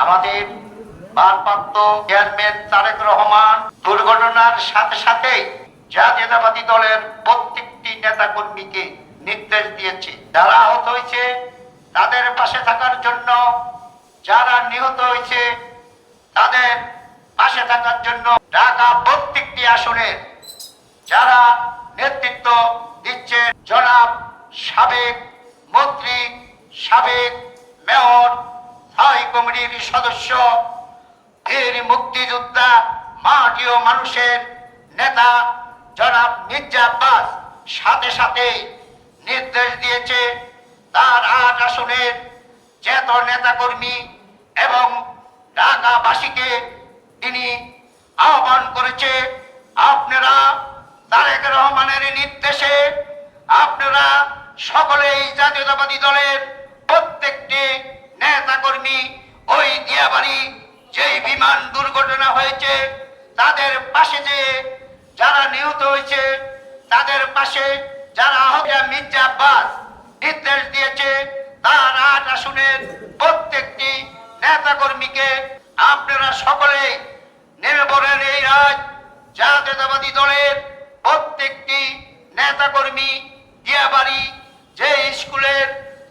আমাদের ভারপ্রাপ্ত চেয়ারম্যান তারেক রহমান দুর্ঘটনার সাথে সাথে জাতীয়তাবাদী দলের প্রত্যেকটি নেতা কর্মীকে নির্দেশ দিয়েছে যারা আহত হয়েছে তাদের পাশে থাকার জন্য, যারা নিহত হয়েছে তাদের পাশে থাকার জন্য। ঢাকা প্রত্যেকটি আসনের যারা নেতৃত্ব দিচ্ছে জনাব সাবেক মন্ত্রী, সাবেক মেয়র, স্থায়ী কমিটির সদস্য, বীর মুক্তিযোদ্ধা, মাটি ও মানুষের নেতা জনাব মির্জা আব্বাস সাথে সাথে নির্দেশ দিয়েছে তার ৮ আসনের যত নেতাকর্মী এবং ঢাকাবাসীকে তিনি আহ্বান করেছে, আপনারা তারেক রহমানের নির্দেশে আপনারা সকলেই জাতীয়তাবাদী দলের প্রত্যেকটি নেতাকর্মী ওই দিয়াবাড়ি যেই বিমান দুর্ঘটনা হয়েছে তাদের পাশে, যে যারা নিহত হয়েছে তাদের পাশে যারা আহত। মির্জা আব্বাস নির্দেশ দিয়েছে তার ৮ আসনের প্রত্যেকটি নেতাকর্মীকে আপনারা সকলে নেমে পড়েন এই রাত। জাতীয়তাবাদী দলের প্রত্যেকটি নেতাকর্মী দিয়াবাড়ি যে স্কুলের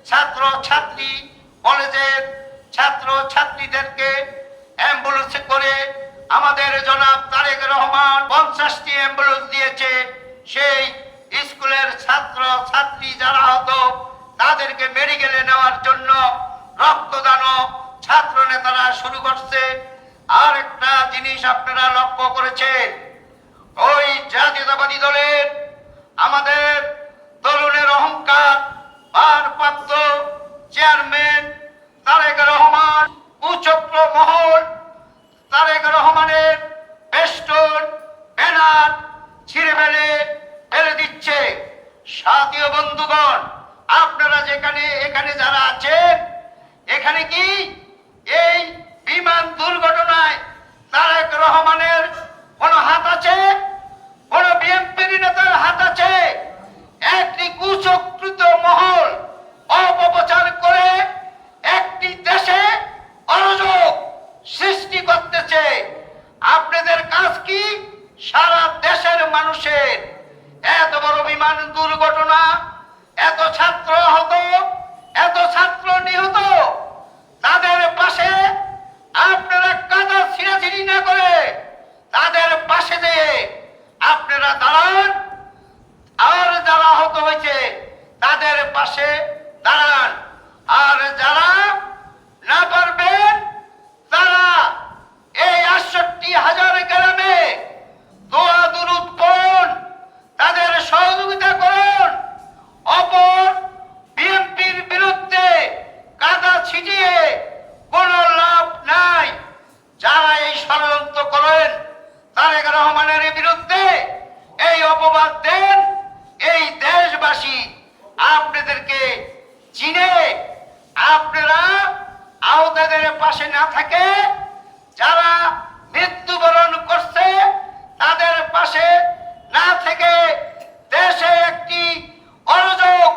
ছাত্র ছাত্রী, কলেজের ছাত্র ছাত্রীদেরকে অ্যাম্বুলেন্সে করে আমাদের জনাব তারেক রহমান 50টি অ্যাম্বুলেন্স দিয়েছে, সেই স্কুলের ছাত্র ছাত্রী যারা আহত তাদেরকে মেডিকেলে নেওয়ার জন্য রক্তদান ছাত্র নেতারা শুরু করছে। আর একটা জিনিস আপনারা লক্ষ্য করেছেন, ওই জাতীয়তাবাদী দলের আমাদের তরুণের অহংকার ভারপ্রাপ্ত চেয়ারম্যান তারেক রহমান কুচক্র মহল তারেক রহমানের বেষ্টন ব্যানার ছিঁড়ে ফেলে দিচ্ছে। সাথীয় বন্ধুগণ, আপনারা যেখানে এখানে যারা আছেন, এখানে কি এই বিমান দুর্ঘটনায় তারেক রহমানের কোন হাত আছে? কোন বিএনপির নেতার হাত আছে? একটি কুচক্রিত মহল অপপ্রচার করে একটি দেশে অরাজক সৃষ্টি করতেছে। আপনাদের কাজ কি? সারা দেশের মানুষের এত বড় বিমান দুর্ঘটনা, এত ছাত্র আহত, এত ছাত্র নিহত, তাদের পাশে আপনারা কাদা ছিঁড়াছিঁড়ি না করে তাদের পাশে দিয়ে আপনারা দাঁড়ান, আর যারা আহত হয়েছে তাদের পাশে দাঁড়ান। আর যারা না পারবেন তারা এই ৬৮,০০০ গ্রামে দোয়া দুরুদ করুন, তাদের সহযোগিতা করুন। অপর বিএনপির বিরুদ্ধে কাদা ছিটিয়ে কোনো লাভ নাই। যারা এই ষড়যন্ত্র করেন তারেক রহমানের বিরুদ্ধে, এই অপবাদ দেন, এই দেশবাসী আপনাদেরকে চিনে। আপনারা আহতদের পাশে না থাকে, যারা মৃত্যুবরণ করছে তাদের পাশে না থেকে দেশে একটি অরাজক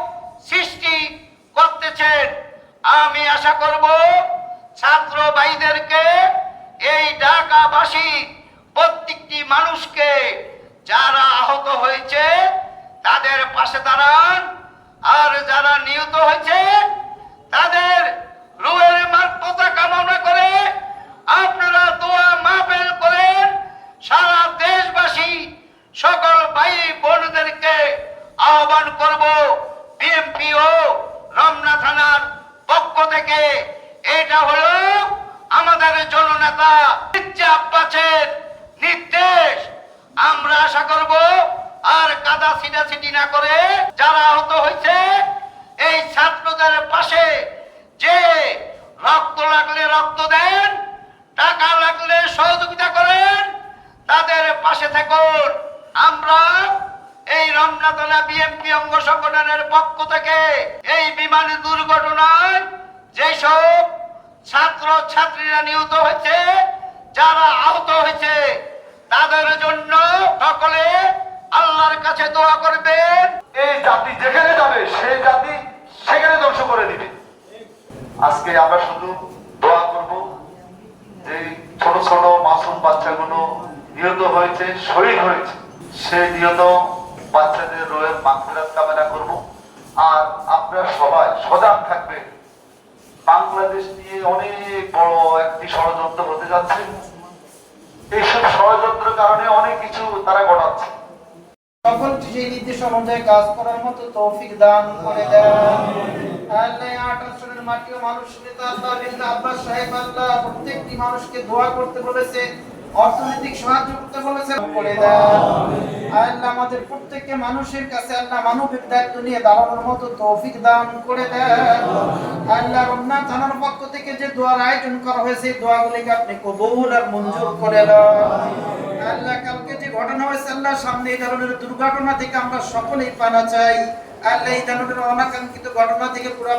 সৃষ্টি করতেছেন। আমি আশা করব ছাত্র ভাইদেরকে, এই ঢাকাবাসী প্রত্যেকটি মানুষকে যারা আহত হয়েছে তাদের পাশে দাঁড়ান, আর যারা নিহত হয়েছে তাদের রুহের মাগফিরাত কামনা করে আপনারা দোয়া মাহফিল করেন। সারা দেশবাসী সকল ভাই বোনদেরকে আহ্বান করব, বিএনপি ও রমনা থানার পক্ষ থেকে, এটা হলো আমাদের জননেতা মির্জা আব্বাসের নির্দেশ। আমরা আশা করব আর কাদা ছিটাছিটি না করে যারা আহত হয়েছে এই ছাত্রদের পাশে যে রক্ত লাগলে রক্ত দেন, টাকা লাগলে সহযোগিতা করেন, তাদের পাশে থাকুন। আমরা এই রমনা থানা বিএনপি অঙ্গ সংগঠনের পক্ষ থেকে এই বিমান দুর্ঘটনায় যেসব ছাত্র ছাত্রীরা নিহত হয়েছে, যারা আহত হয়েছে, তাদের জন্য সকলে আল্লাহর কাছে দোয়া করবেন। এই জাতি যেখানে যাবে সেই জাতি সেখানে ধ্বংস করে দিবে। আজকে আমরা শুধু দোয়া করব ছোট ছোট মাসুম বাচ্চাগুলো নিহত হয়েছে, শহীদ হয়েছে, সেই নিহত বাচ্চাদের রোহের মাগফিরাত কামনা করব। আর আপনারা সবাই সজাগ থাকবেন, বাংলাদেশ নিয়ে অনেক বড় একটি ষড়যন্ত্র হতে যাচ্ছে। এইসব ষড়যন্ত্রের কারণে অনেক কিছু তারা ঘটাচ্ছে। সকলকে সেই নির্দেশ অনুযায়ী কাজ করার মতো তৌফিক দান করে দেন। আল্লাহ 28 জনের মাটিও মানুষ নেতা আল্লাহ বিল্লাহ আব্বাস সাহেব আল্লাহ প্রত্যেকটি মানুষকে দোয়া করতে বলেছে, অর্থনৈতিক সাহায্য করতে বলেছে, করে দেন। আল্লাহ আমাদের প্রত্যেককে মানুষের কাছে আল্লাহ মানবিক দায়িত্ব নিয়ে দাঁড়ানোর মতো তৌফিক দান করে দেন। আল্লাহ রমনা থানার পক্ষ থেকে যে দোয়ার আয়োজন করা হয়েছে এই দোয়াগুলিকে আপনি কবুল আর মঞ্জুর করে দেন। আল্লাহ কালকে যে ঘটনা হয়েছে আল্লাহ সামনে এই ধরনের দুর্ঘটনা থেকে আমরা সকলেই পানা চাই। আল্লাহ এই ধরনের অনাকাঙ্ক্ষিত ঘটনা থেকে পুরো